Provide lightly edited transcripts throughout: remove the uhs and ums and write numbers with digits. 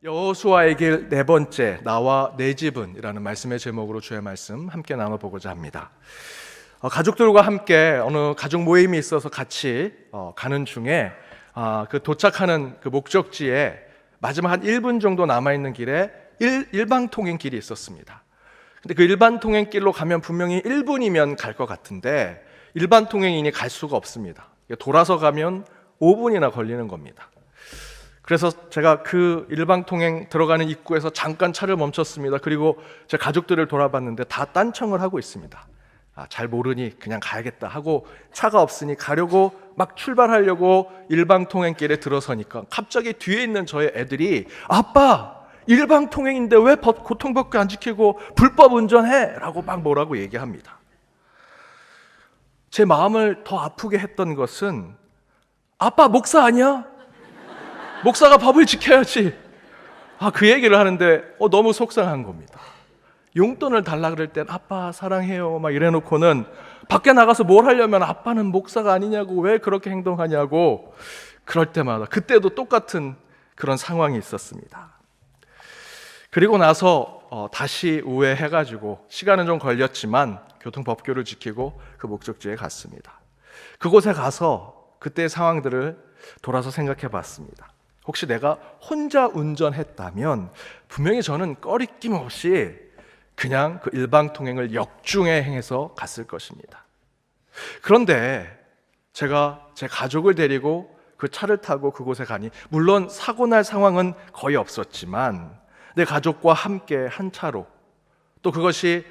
여호수아의 길 네 번째, 나와 내 집은이라는 말씀의 제목으로 주의 말씀 함께 나눠보고자 합니다. 가족들과 함께 어느 가족 모임이 있어서 같이 가는 중에 그 도착하는 그 목적지에 마지막 한 1분 정도 남아있는 길에 일방통행길이 있었습니다. 근데 그 일반통행길로 가면 분명히 1분이면 갈 것 같은데 일반통행인이 갈 수가 없습니다. 돌아서 가면 5분이나 걸리는 겁니다. 그래서 제가 그 일방통행 들어가는 입구에서 잠깐 차를 멈췄습니다. 그리고 제 가족들을 돌아봤는데 다 딴청을 하고 있습니다. 잘 모르니 그냥 가야겠다 하고 차가 없으니 가려고 막 출발하려고 일방통행길에 들어서니까 갑자기 뒤에 있는 저의 애들이 아빠! 일방통행인데 왜 고통법규 안 지키고 불법 운전해? 라고 막 뭐라고 얘기합니다. 제 마음을 더 아프게 했던 것은 아빠 목사 아니야? 목사가 법을 지켜야지. 그 얘기를 하는데 너무 속상한 겁니다. 용돈을 달라 그럴 땐 아빠 사랑해요 막 이래놓고는 밖에 나가서 뭘 하려면 아빠는 목사가 아니냐고 왜 그렇게 행동하냐고 그럴 때마다 그때도 똑같은 그런 상황이 있었습니다. 그리고 나서 다시 우회해가지고 시간은 좀 걸렸지만 교통법규를 지키고 그 목적지에 갔습니다. 그곳에 가서 그때의 상황들을 돌아서 생각해 봤습니다. 혹시 내가 혼자 운전했다면 분명히 저는 꺼리낌 없이 그냥 그 일방통행을 역중에 행해서 갔을 것입니다. 그런데 제가 제 가족을 데리고 그 차를 타고 그곳에 가니 물론 사고 날 상황은 거의 없었지만 내 가족과 함께 한 차로 또 그것이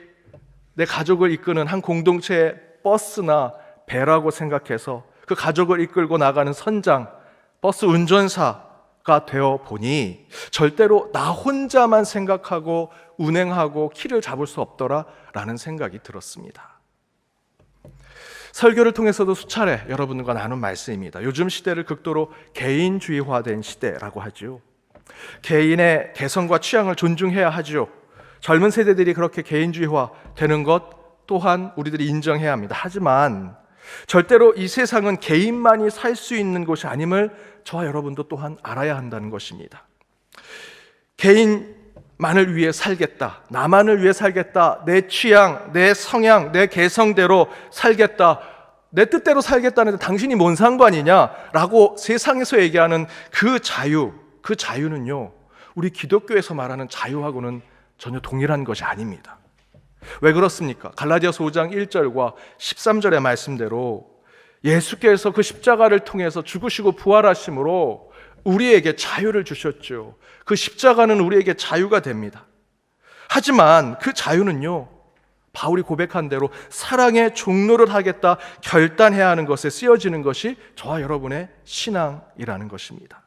내 가족을 이끄는 한 공동체의 버스나 배라고 생각해서 그 가족을 이끌고 나가는 선장, 버스 운전사가 되어 보니 절대로 나 혼자만 생각하고 운행하고 키를 잡을 수 없더라라는 생각이 들었습니다. 설교를 통해서도 수차례 여러분과 나눈 말씀입니다. 요즘 시대를 극도로 개인주의화된 시대라고 하죠. 개인의 개성과 취향을 존중해야 하죠. 젊은 세대들이 그렇게 개인주의화 되는 것 또한 우리들이 인정해야 합니다. 하지만 절대로 이 세상은 개인만이 살 수 있는 곳이 아님을 저와 여러분도 또한 알아야 한다는 것입니다. 개인만을 위해 살겠다, 나만을 위해 살겠다, 내 취향, 내 성향, 내 개성대로 살겠다, 내 뜻대로 살겠다는데 당신이 뭔 상관이냐라고 세상에서 얘기하는 그 자유는요 우리 기독교에서 말하는 자유하고는 전혀 동일한 것이 아닙니다. 왜 그렇습니까? 갈라디아서 5장 1절과 13절의 말씀대로 예수께서 그 십자가를 통해서 죽으시고 부활하심으로 우리에게 자유를 주셨죠. 그 십자가는 우리에게 자유가 됩니다. 하지만 그 자유는요 바울이 고백한 대로 사랑의 종로를 하겠다 결단해야 하는 것에 쓰여지는 것이 저와 여러분의 신앙이라는 것입니다.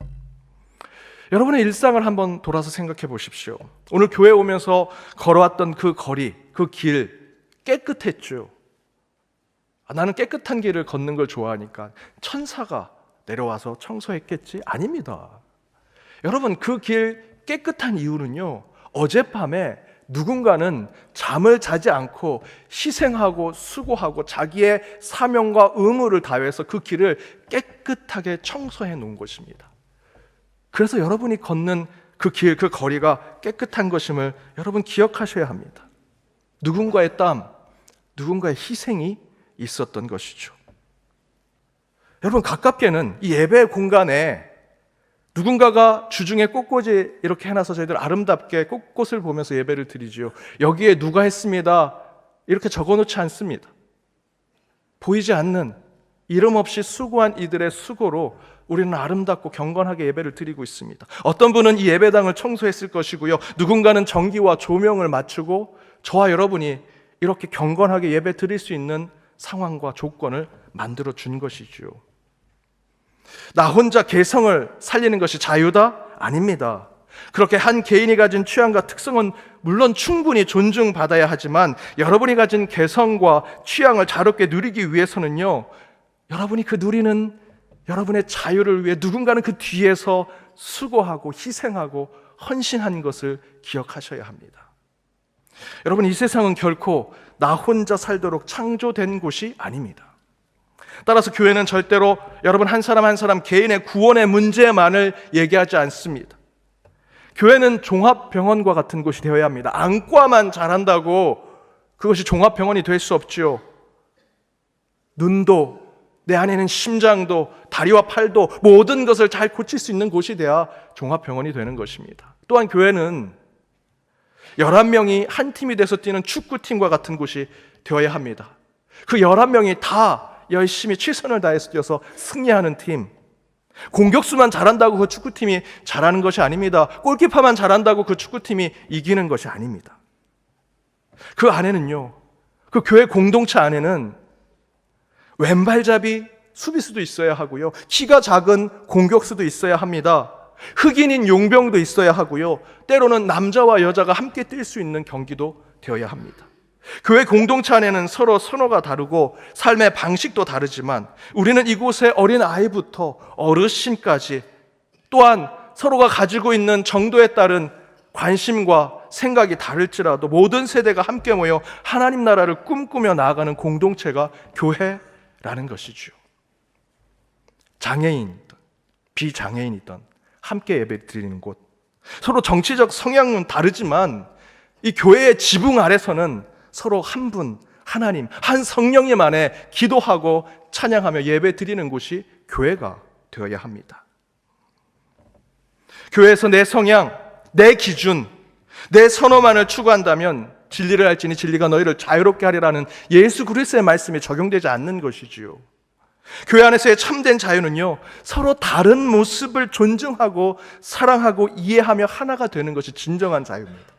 여러분의 일상을 한번 돌아서 생각해 보십시오. 오늘 교회 오면서 걸어왔던 그 거리, 그 길 깨끗했죠. 나는 깨끗한 길을 걷는 걸 좋아하니까 천사가 내려와서 청소했겠지? 아닙니다. 여러분 그 길 깨끗한 이유는요 어젯밤에 누군가는 잠을 자지 않고 희생하고 수고하고 자기의 사명과 의무를 다해서 그 길을 깨끗하게 청소해 놓은 것입니다. 그래서 여러분이 걷는 그 길, 그 거리가 깨끗한 것임을 여러분 기억하셔야 합니다. 누군가의 땀, 누군가의 희생이 있었던 것이죠. 여러분 가깝게는 이 예배 공간에 누군가가 주중에 꽃꽂이 이렇게 해놔서 저희들 아름답게 꽃을 보면서 예배를 드리죠. 여기에 누가 했습니다 이렇게 적어놓지 않습니다. 보이지 않는 이름 없이 수고한 이들의 수고로 우리는 아름답고 경건하게 예배를 드리고 있습니다. 어떤 분은 이 예배당을 청소했을 것이고요. 누군가는 전기와 조명을 맞추고 저와 여러분이 이렇게 경건하게 예배 드릴 수 있는 상황과 조건을 만들어 준 것이죠. 나 혼자 개성을 살리는 것이 자유다? 아닙니다. 그렇게 한 개인이 가진 취향과 특성은 물론 충분히 존중받아야 하지만 여러분이 가진 개성과 취향을 자유롭게 누리기 위해서는요 여러분이 그 누리는 여러분의 자유를 위해 누군가는 그 뒤에서 수고하고 희생하고 헌신한 것을 기억하셔야 합니다. 여러분 이 세상은 결코 나 혼자 살도록 창조된 곳이 아닙니다. 따라서 교회는 절대로 여러분 한 사람 한 사람 개인의 구원의 문제만을 얘기하지 않습니다. 교회는 종합병원과 같은 곳이 되어야 합니다. 안과만 잘한다고 그것이 종합병원이 될 수 없지요. 눈도, 내 안에 있는 심장도, 다리와 팔도 모든 것을 잘 고칠 수 있는 곳이 돼야 종합병원이 되는 것입니다. 또한 교회는 11명이 한 팀이 돼서 뛰는 축구팀과 같은 곳이 되어야 합니다. 그 11명이 다 열심히 최선을 다해서 뛰어서 승리하는 팀. 공격수만 잘한다고 그 축구팀이 잘하는 것이 아닙니다. 골키퍼만 잘한다고 그 축구팀이 이기는 것이 아닙니다. 그 안에는요, 그 교회 공동체 안에는 왼발잡이 수비수도 있어야 하고요, 키가 작은 공격수도 있어야 합니다. 흑인인 용병도 있어야 하고요, 때로는 남자와 여자가 함께 뛸 수 있는 경기도 되어야 합니다. 교회 공동체 안에는 서로 선호가 다르고 삶의 방식도 다르지만 우리는 이곳의 어린 아이부터 어르신까지 또한 서로가 가지고 있는 정도에 따른 관심과 생각이 다를지라도 모든 세대가 함께 모여 하나님 나라를 꿈꾸며 나아가는 공동체가 교회라는 것이죠. 장애인이든 비장애인이든 함께 예배 드리는 곳, 서로 정치적 성향은 다르지만 이 교회의 지붕 아래서는 서로 한 분, 하나님, 한 성령님 안에 기도하고 찬양하며 예배 드리는 곳이 교회가 되어야 합니다. 교회에서 내 성향, 내 기준, 내 선호만을 추구한다면 진리를 알지니 진리가 너희를 자유롭게 하리라는 예수 그리스도의 말씀이 적용되지 않는 것이지요. 교회 안에서의 참된 자유는요, 서로 다른 모습을 존중하고 사랑하고 이해하며 하나가 되는 것이 진정한 자유입니다.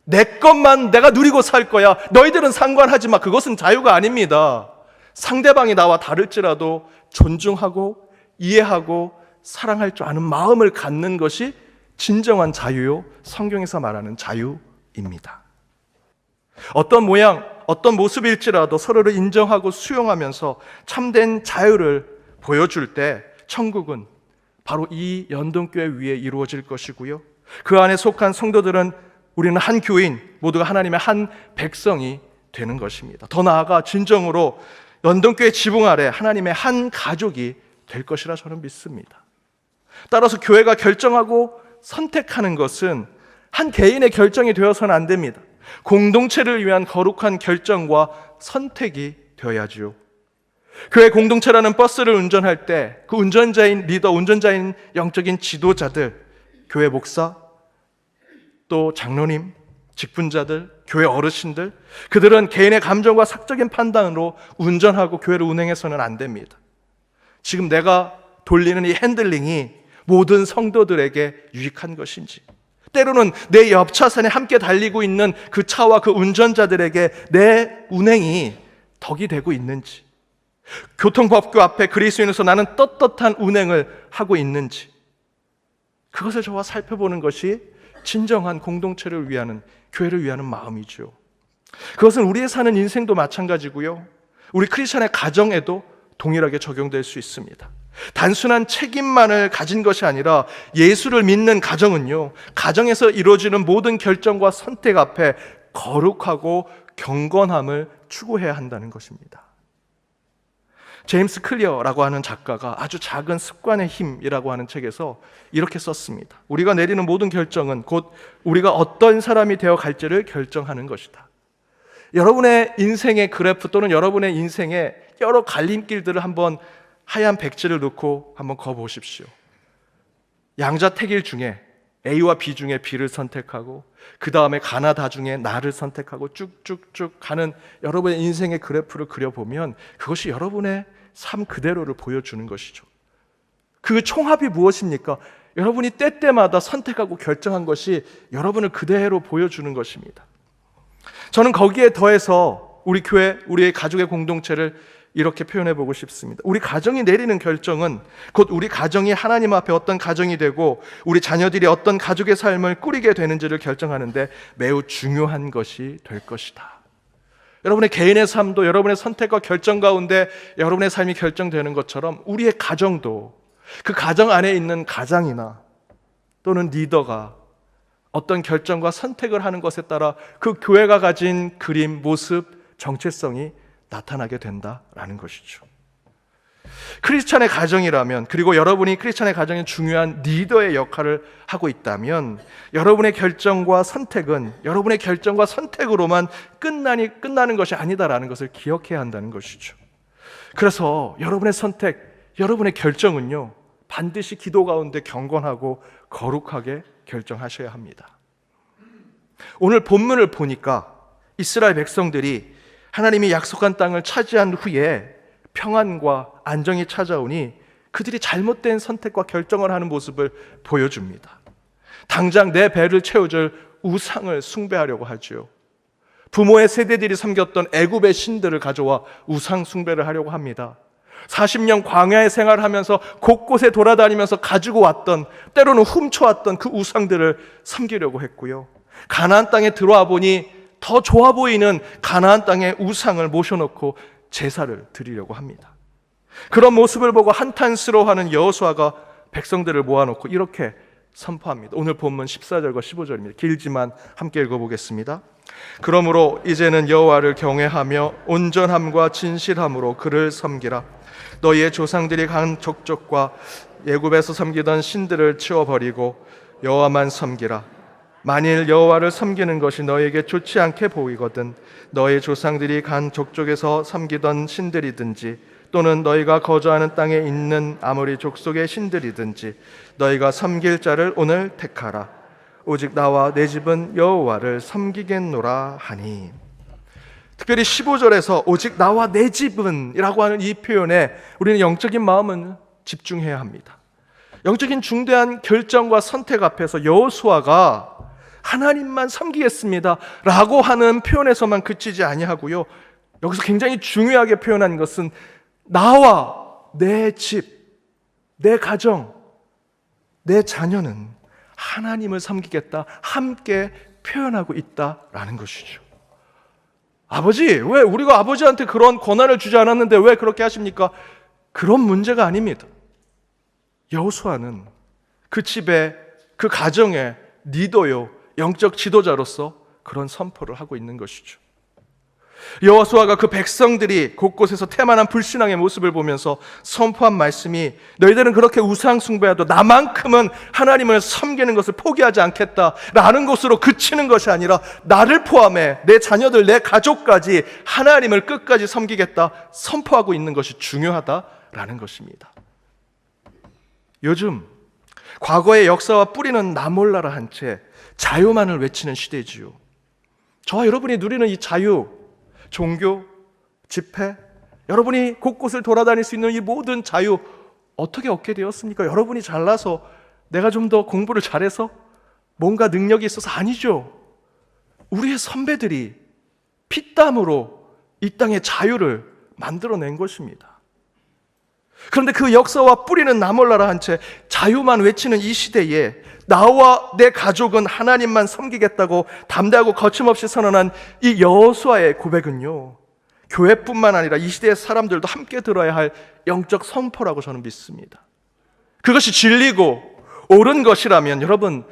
내 것만 내가 누리고 살 거야, 너희들은 상관하지 마, 그것은 자유가 아닙니다. 상대방이 나와 다를지라도 존중하고 이해하고 사랑할 줄 아는 마음을 갖는 것이 진정한 자유요, 성경에서 말하는 자유입니다. 어떤 모양, 어떤 모습일지라도 서로를 인정하고 수용하면서 참된 자유를 보여줄 때 천국은 바로 이 연동교회 위에 이루어질 것이고요, 그 안에 속한 성도들은 우리는 한 교인, 모두가 하나님의 한 백성이 되는 것입니다. 더 나아가 진정으로 연동교회 지붕 아래 하나님의 한 가족이 될 것이라 저는 믿습니다. 따라서 교회가 결정하고 선택하는 것은 한 개인의 결정이 되어서는 안 됩니다. 공동체를 위한 거룩한 결정과 선택이 되어야지요. 교회 공동체라는 버스를 운전할 때 그 운전자인 리더, 운전자인 영적인 지도자들, 교회 목사, 또 장로님, 직분자들, 교회 어르신들, 그들은 개인의 감정과 사적인 판단으로 운전하고 교회를 운행해서는 안 됩니다. 지금 내가 돌리는 이 핸들링이 모든 성도들에게 유익한 것인지, 때로는 내 옆 차선에 함께 달리고 있는 그 차와 그 운전자들에게 내 운행이 덕이 되고 있는지, 교통법규 앞에 그리스도인으로서 나는 떳떳한 운행을 하고 있는지, 그것을 저와 살펴보는 것이 진정한 공동체를 위하는, 교회를 위하는 마음이죠. 그것은 우리의 사는 인생도 마찬가지고요, 우리 크리스천의 가정에도 동일하게 적용될 수 있습니다. 단순한 책임만을 가진 것이 아니라 예수를 믿는 가정은요, 가정에서 이루어지는 모든 결정과 선택 앞에 거룩하고 경건함을 추구해야 한다는 것입니다. 제임스 클리어라고 하는 작가가 아주 작은 습관의 힘이라고 하는 책에서 이렇게 썼습니다. 우리가 내리는 모든 결정은 곧 우리가 어떤 사람이 되어 갈지를 결정하는 것이다. 여러분의 인생의 그래프 또는 여러분의 인생의 여러 갈림길들을 한번 하얀 백지를 놓고 한번 거보십시오. 양자택일 중에 A와 B 중에 B를 선택하고 그 다음에 가나다 중에 나를 선택하고 쭉쭉쭉 가는 여러분의 인생의 그래프를 그려보면 그것이 여러분의 삶 그대로를 보여주는 것이죠. 그 총합이 무엇입니까? 여러분이 때때마다 선택하고 결정한 것이 여러분을 그대로 보여주는 것입니다. 저는 거기에 더해서 우리 교회, 우리의 가족의 공동체를 이렇게 표현해 보고 싶습니다. 우리 가정이 내리는 결정은 곧 우리 가정이 하나님 앞에 어떤 가정이 되고 우리 자녀들이 어떤 가족의 삶을 꾸리게 되는지를 결정하는데 매우 중요한 것이 될 것이다. 여러분의 개인의 삶도 여러분의 선택과 결정 가운데 여러분의 삶이 결정되는 것처럼 우리의 가정도 그 가정 안에 있는 가장이나 또는 리더가 어떤 결정과 선택을 하는 것에 따라 그 교회가 가진 그림, 모습, 정체성이 나타나게 된다라는 것이죠. 크리스찬의 가정이라면, 그리고 여러분이 크리스찬의 가정의 중요한 리더의 역할을 하고 있다면, 여러분의 결정과 선택으로만 끝나는 것이 아니다라는 것을 기억해야 한다는 것이죠. 그래서 여러분의 선택, 여러분의 결정은요, 반드시 기도 가운데 경건하고 거룩하게 결정하셔야 합니다. 오늘 본문을 보니까 이스라엘 백성들이 하나님이 약속한 땅을 차지한 후에 평안과 안정이 찾아오니 그들이 잘못된 선택과 결정을 하는 모습을 보여줍니다. 당장 내 배를 채워줄 우상을 숭배하려고 하죠. 부모의 세대들이 섬겼던 애굽의 신들을 가져와 우상 숭배를 하려고 합니다. 40년 광야의 생활을 하면서 곳곳에 돌아다니면서 가지고 왔던, 때로는 훔쳐왔던 그 우상들을 섬기려고 했고요. 가나안 땅에 들어와 보니 더 좋아 보이는 가나안 땅의 우상을 모셔놓고 제사를 드리려고 합니다. 그런 모습을 보고 한탄스러워하는 여호수아가 백성들을 모아놓고 이렇게 선포합니다. 오늘 본문 14절과 15절입니다. 길지만 함께 읽어보겠습니다. 그러므로 이제는 여호와를 경외하며 온전함과 진실함으로 그를 섬기라. 너희의 조상들이 간 족족과 애굽에서 섬기던 신들을 치워버리고 여호와만 섬기라. 만일 여호와를 섬기는 것이 너에게 좋지 않게 보이거든 너의 조상들이 간 족족에서 섬기던 신들이든지 또는 너희가 거주하는 땅에 있는 아무리 족속의 신들이든지 너희가 섬길 자를 오늘 택하라. 오직 나와 내 집은 여호와를 섬기겠노라 하니. 특별히 15절에서 오직 나와 내 집은 이라고 하는 이 표현에 우리는 영적인 마음은 집중해야 합니다. 영적인 중대한 결정과 선택 앞에서 여호수아가 하나님만 섬기겠습니다 라고 하는 표현에서만 그치지 아니하고요, 여기서 굉장히 중요하게 표현한 것은 나와 내 집, 내 가정, 내 자녀는 하나님을 섬기겠다 함께 표현하고 있다라는 것이죠. 아버지, 왜 우리가 아버지한테 그런 권한을 주지 않았는데 왜 그렇게 하십니까? 그런 문제가 아닙니다. 여호수아는 그 집의, 그 가정의 리더요, 영적 지도자로서 그런 선포를 하고 있는 것이죠. 여호수아가 그 백성들이 곳곳에서 태만한 불신앙의 모습을 보면서 선포한 말씀이 너희들은 그렇게 우상 숭배해도 나만큼은 하나님을 섬기는 것을 포기하지 않겠다라는 것으로 그치는 것이 아니라 나를 포함해 내 자녀들, 내 가족까지 하나님을 끝까지 섬기겠다 선포하고 있는 것이 중요하다라는 것입니다. 요즘 과거의 역사와 뿌리는 나 몰라라 한 채 자유만을 외치는 시대지요. 저와 여러분이 누리는 이 자유, 종교, 집회, 여러분이 곳곳을 돌아다닐 수 있는 이 모든 자유 어떻게 얻게 되었습니까? 여러분이 잘나서, 내가 좀 더 공부를 잘해서, 뭔가 능력이 있어서? 아니죠. 우리의 선배들이 피땀으로 이 땅의 자유를 만들어낸 것입니다. 그런데 그 역사와 뿌리는 나 몰라라 한 채 자유만 외치는 이 시대에 나와 내 가족은 하나님만 섬기겠다고 담대하고 거침없이 선언한 이 여호수아의 고백은요, 교회뿐만 아니라 이 시대의 사람들도 함께 들어야 할 영적 선포라고 저는 믿습니다. 그것이 진리고 옳은 것이라면 여러분,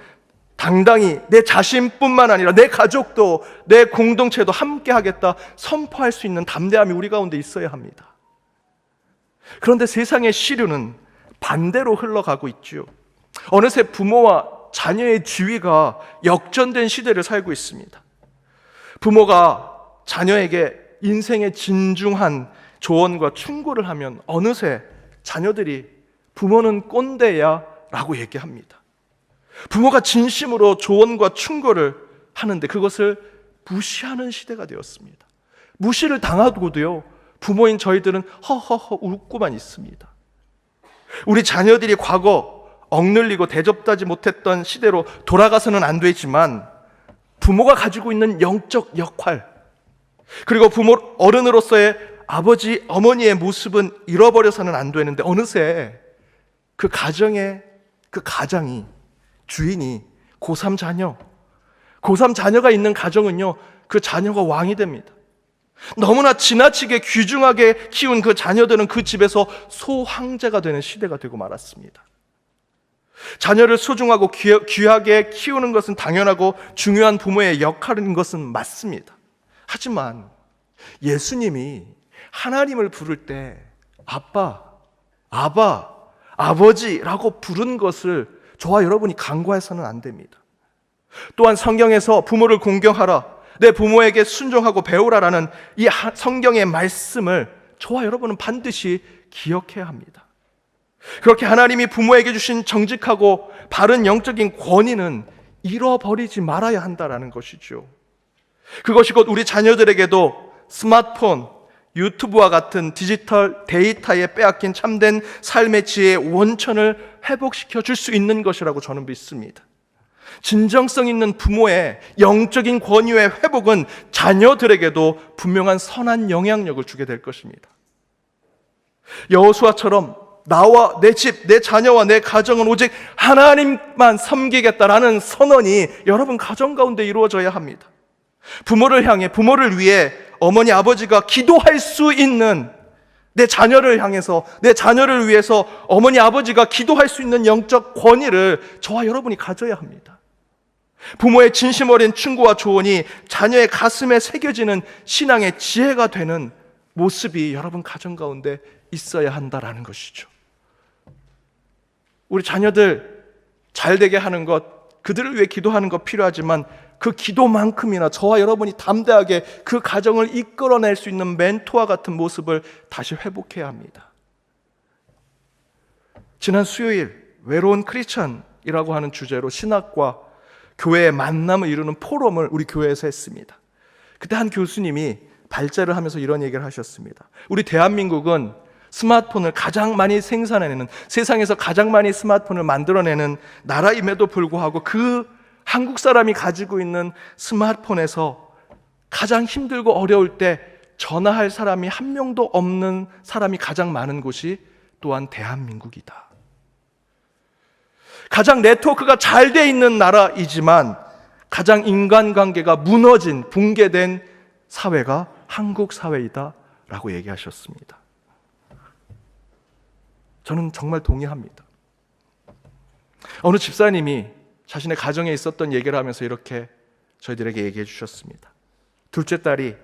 당당히 내 자신뿐만 아니라 내 가족도, 내 공동체도 함께 하겠다 선포할 수 있는 담대함이 우리 가운데 있어야 합니다. 그런데 세상의 시류는 반대로 흘러가고 있죠. 어느새 부모와 자녀의 지위가 역전된 시대를 살고 있습니다. 부모가 자녀에게 인생의 진중한 조언과 충고를 하면 어느새 자녀들이 부모는 꼰대야 라고 얘기합니다. 부모가 진심으로 조언과 충고를 하는데 그것을 무시하는 시대가 되었습니다. 무시를 당하고도요, 부모인 저희들은 허허허 웃고만 있습니다. 우리 자녀들이 과거 억눌리고 대접하지 못했던 시대로 돌아가서는 안 되지만 부모가 가지고 있는 영적 역할, 그리고 부모 어른으로서의 아버지, 어머니의 모습은 잃어버려서는 안 되는데 어느새 그 가정의, 그 가장이, 주인이 고3 자녀, 고3 자녀가 있는 가정은요, 그 자녀가 왕이 됩니다. 너무나 지나치게 귀중하게 키운 그 자녀들은 그 집에서 소황제가 되는 시대가 되고 말았습니다. 자녀를 소중하고 귀하게 키우는 것은 당연하고 중요한 부모의 역할인 것은 맞습니다. 하지만 예수님이 하나님을 부를 때 아빠, 아바, 아버지라고 부른 것을 저와 여러분이 간과해서는 안 됩니다. 또한 성경에서 부모를 공경하라, 내 부모에게 순종하고 배우라라는 이 성경의 말씀을 저와 여러분은 반드시 기억해야 합니다. 그렇게 하나님이 부모에게 주신 정직하고 바른 영적인 권위는 잃어버리지 말아야 한다라는 것이죠. 그것이 곧 우리 자녀들에게도 스마트폰, 유튜브와 같은 디지털 데이터에 빼앗긴 참된 삶의 지혜의 원천을 회복시켜 줄 수 있는 것이라고 저는 믿습니다. 진정성 있는 부모의 영적인 권위의 회복은 자녀들에게도 분명한 선한 영향력을 주게 될 것입니다. 여호수아처럼 나와 내 집, 내 자녀와 내 가정은 오직 하나님만 섬기겠다라는 선언이 여러분 가정 가운데 이루어져야 합니다. 부모를 향해, 부모를 위해 어머니 아버지가 기도할 수 있는, 내 자녀를 향해서, 내 자녀를 위해서 어머니 아버지가 기도할 수 있는 영적 권위를 저와 여러분이 가져야 합니다. 부모의 진심 어린 충고와 조언이 자녀의 가슴에 새겨지는 신앙의 지혜가 되는 모습이 여러분 가정 가운데 있어야 한다라는 것이죠. 우리 자녀들 잘 되게 하는 것, 그들을 위해 기도하는 것 필요하지만 그 기도만큼이나 저와 여러분이 담대하게 그 가정을 이끌어낼 수 있는 멘토와 같은 모습을 다시 회복해야 합니다. 지난 수요일 외로운 크리스찬이라고 하는 주제로 신학과 교회의 만남을 이루는 포럼을 우리 교회에서 했습니다. 그때 한 교수님이 발제를 하면서 이런 얘기를 하셨습니다. 우리 대한민국은 스마트폰을 가장 많이 생산해내는, 세상에서 가장 많이 스마트폰을 만들어내는 나라임에도 불구하고 그 한국 사람이 가지고 있는 스마트폰에서 가장 힘들고 어려울 때 전화할 사람이 한 명도 없는 사람이 가장 많은 곳이 또한 대한민국이다. 가장 네트워크가 잘 돼 있는 나라이지만 가장 인간관계가 무너진, 붕괴된 사회가 한국 사회이다 라고 얘기하셨습니다. 저는 정말 동의합니다. 어느 집사님이 자신의 가정에 있었던 얘기를 하면서 이렇게 저희들에게 얘기해 주셨습니다. 둘째 딸이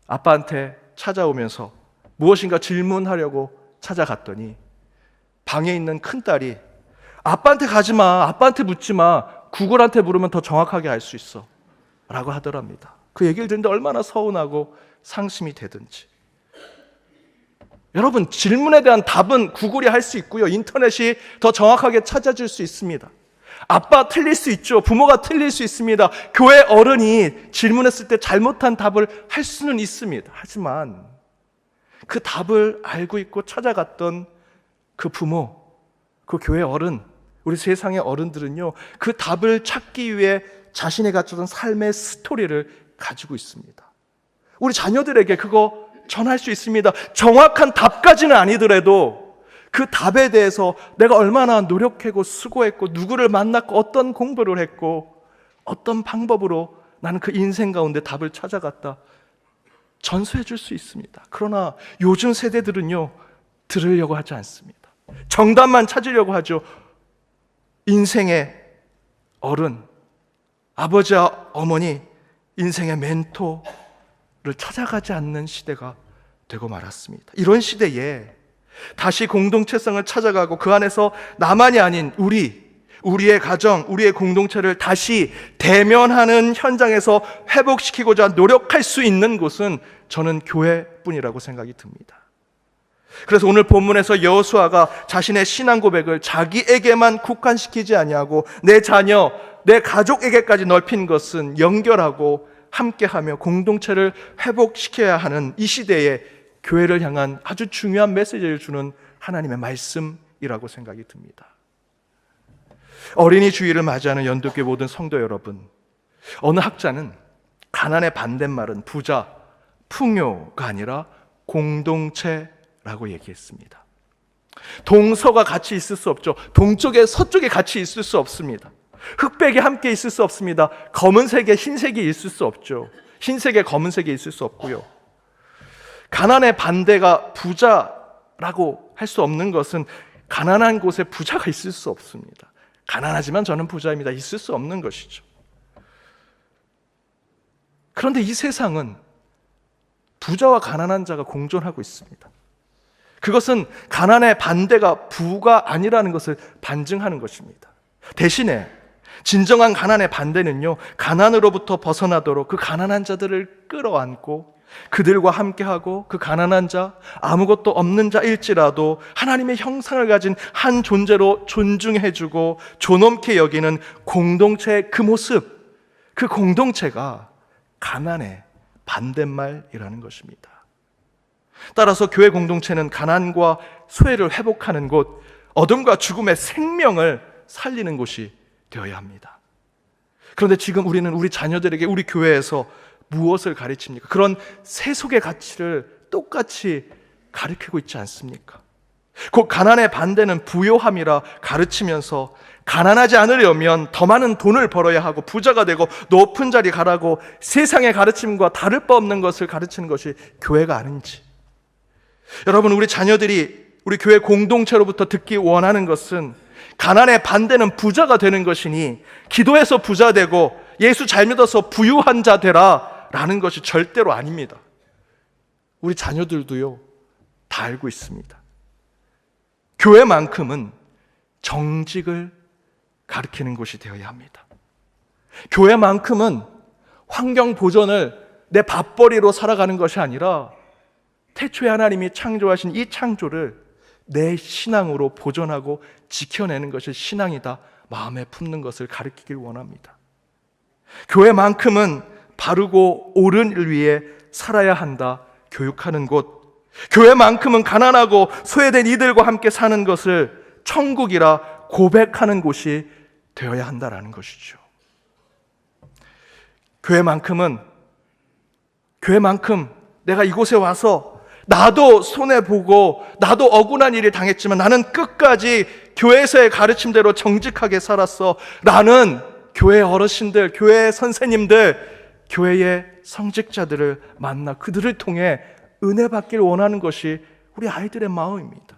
아빠한테 찾아오면서 무엇인가 질문하려고 찾아갔더니 방에 있는 큰 딸이 아빠한테 가지 마, 아빠한테 묻지 마, 구글한테 물으면 더 정확하게 알 수 있어 라고 하더랍니다. 그 얘기를 듣는데 얼마나 서운하고 상심이 되든지. 여러분, 질문에 대한 답은 구글이 할 수 있고요, 인터넷이 더 정확하게 찾아줄 수 있습니다. 아빠 틀릴 수 있죠. 부모가 틀릴 수 있습니다. 교회 어른이 질문했을 때 잘못한 답을 할 수는 있습니다. 하지만 그 답을 알고 있고 찾아갔던 그 부모, 그 교회 어른, 우리 세상의 어른들은요, 그 답을 찾기 위해 자신이 갖추던 삶의 스토리를 가지고 있습니다. 우리 자녀들에게 그거 전할 수 있습니다. 정확한 답까지는 아니더라도 그 답에 대해서 내가 얼마나 노력하고 수고했고 누구를 만났고 어떤 공부를 했고 어떤 방법으로 나는 그 인생 가운데 답을 찾아갔다 전수해 줄 수 있습니다. 그러나 요즘 세대들은요, 들으려고 하지 않습니다. 정답만 찾으려고 하죠. 인생의 어른, 아버지와 어머니, 인생의 멘토를 찾아가지 않는 시대가 되고 말았습니다. 이런 시대에 다시 공동체성을 찾아가고 그 안에서 나만이 아닌 우리의 가정, 우리의 공동체를 다시 대면하는 현장에서 회복시키고자 노력할 수 있는 곳은 저는 교회뿐이라고 생각이 듭니다. 그래서 오늘 본문에서 여호수아가 자신의 신앙 고백을 자기에게만 국한시키지 아니하고 내 자녀, 내 가족에게까지 넓힌 것은 연결하고 함께하며 공동체를 회복시켜야 하는 이 시대에 교회를 향한 아주 중요한 메시지를 주는 하나님의 말씀이라고 생각이 듭니다. 어린이 주일을 맞이하는 연도교 모든 성도 여러분, 어느 학자는 가난의 반대말은 부자, 풍요가 아니라 공동체라고 얘기했습니다. 동서가 같이 있을 수 없죠. 동쪽에 서쪽에 같이 있을 수 없습니다. 흑백이 함께 있을 수 없습니다. 검은색에 흰색이 있을 수 없죠. 흰색에 검은색이 있을 수 없고요. 가난의 반대가 부자라고 할 수 없는 것은 가난한 곳에 부자가 있을 수 없습니다. 가난하지만 저는 부자입니다. 있을 수 없는 것이죠. 그런데 이 세상은 부자와 가난한 자가 공존하고 있습니다. 그것은 가난의 반대가 부가 아니라는 것을 반증하는 것입니다. 대신에 진정한 가난의 반대는요, 가난으로부터 벗어나도록 그 가난한 자들을 끌어안고 그들과 함께하고 그 가난한 자, 아무것도 없는 자일지라도 하나님의 형상을 가진 한 존재로 존중해주고 존엄케 여기는 공동체의 그 모습, 그 공동체가 가난의 반대말이라는 것입니다. 따라서 교회 공동체는 가난과 소외를 회복하는 곳, 어둠과 죽음의 생명을 살리는 곳이 되어야 합니다. 그런데 지금 우리는 우리 자녀들에게 우리 교회에서 무엇을 가르칩니까? 그런 세속의 가치를 똑같이 가르치고 있지 않습니까? 곧 가난의 반대는 부요함이라 가르치면서 가난하지 않으려면 더 많은 돈을 벌어야 하고 부자가 되고 높은 자리 가라고 세상의 가르침과 다를 바 없는 것을 가르치는 것이 교회가 아닌지, 여러분, 우리 자녀들이 우리 교회 공동체로부터 듣기 원하는 것은 가난의 반대는 부자가 되는 것이니 기도해서 부자 되고 예수 잘 믿어서 부유한 자 되라 라는 것이 절대로 아닙니다. 우리 자녀들도요, 다 알고 있습니다. 교회만큼은 정직을 가르치는 곳이 되어야 합니다. 교회만큼은 환경 보존을 내 밥벌이로 살아가는 것이 아니라 태초에 하나님이 창조하신 이 창조를 내 신앙으로 보존하고 지켜내는 것이 신앙이다, 마음에 품는 것을 가르치길 원합니다. 교회만큼은 바르고 옳은 일 위해 살아야 한다, 교육하는 곳, 교회만큼은 가난하고 소외된 이들과 함께 사는 것을 천국이라 고백하는 곳이 되어야 한다라는 것이죠. 교회만큼 내가 이곳에 와서 나도 손해보고 나도 억울한 일을 당했지만 나는 끝까지 교회에서의 가르침대로 정직하게 살았어, 나는 교회 어르신들, 교회 선생님들, 교회의 성직자들을 만나 그들을 통해 은혜 받길 원하는 것이 우리 아이들의 마음입니다.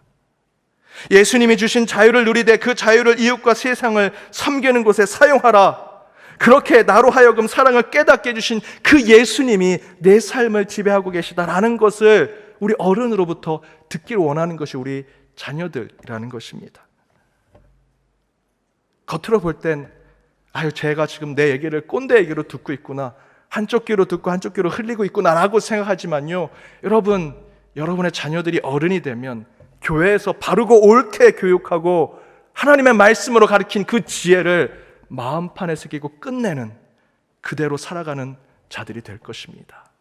예수님이 주신 자유를 누리되 그 자유를 이웃과 세상을 섬기는 곳에 사용하라, 그렇게 나로 하여금 사랑을 깨닫게 해주신 그 예수님이 내 삶을 지배하고 계시다라는 것을 우리 어른으로부터 듣기를 원하는 것이 우리 자녀들이라는 것입니다. 겉으로 볼 땐 제가 지금 내 얘기를 꼰대 얘기로 듣고 있구나, 한쪽 귀로 듣고 한쪽 귀로 흘리고 있구나라고 생각하지만요, 여러분의 자녀들이 어른이 되면 교회에서 바르고 옳게 교육하고 하나님의 말씀으로 가르친 그 지혜를 마음판에 새기고 끝내는, 그대로 살아가는 자들이 될 것입니다.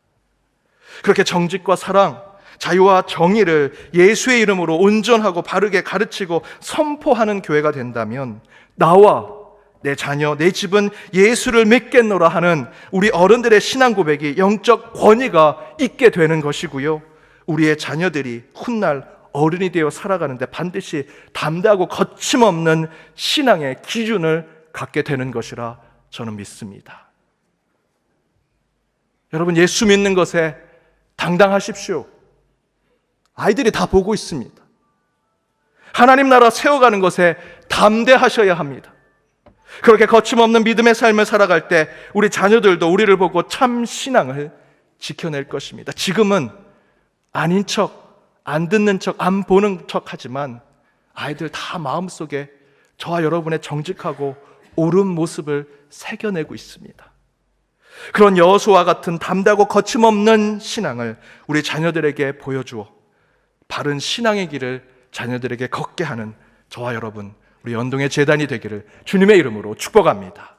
그렇게 정직과 사랑, 자유와 정의를 예수의 이름으로 온전하고 바르게 가르치고 선포하는 교회가 된다면 나와 내 자녀, 내 집은 예수를 믿겠노라 하는 우리 어른들의 신앙 고백이 영적 권위가 있게 되는 것이고요, 우리의 자녀들이 훗날 어른이 되어 살아가는데 반드시 담대하고 거침없는 신앙의 기준을 갖게 되는 것이라 저는 믿습니다. 여러분, 예수 믿는 것에 당당하십시오. 아이들이 다 보고 있습니다. 하나님 나라 세워가는 것에 담대하셔야 합니다. 그렇게 거침없는 믿음의 삶을 살아갈 때 우리 자녀들도 우리를 보고 참 신앙을 지켜낼 것입니다. 지금은 아닌 척, 안 듣는 척, 안 보는 척 하지만 아이들 다 마음속에 저와 여러분의 정직하고 옳은 모습을 새겨내고 있습니다. 그런 여호수아와 같은 담대하고 거침없는 신앙을 우리 자녀들에게 보여주어 바른 신앙의 길을 자녀들에게 걷게 하는 저와 여러분, 우리 연동의 제단이 되기를 주님의 이름으로 축복합니다.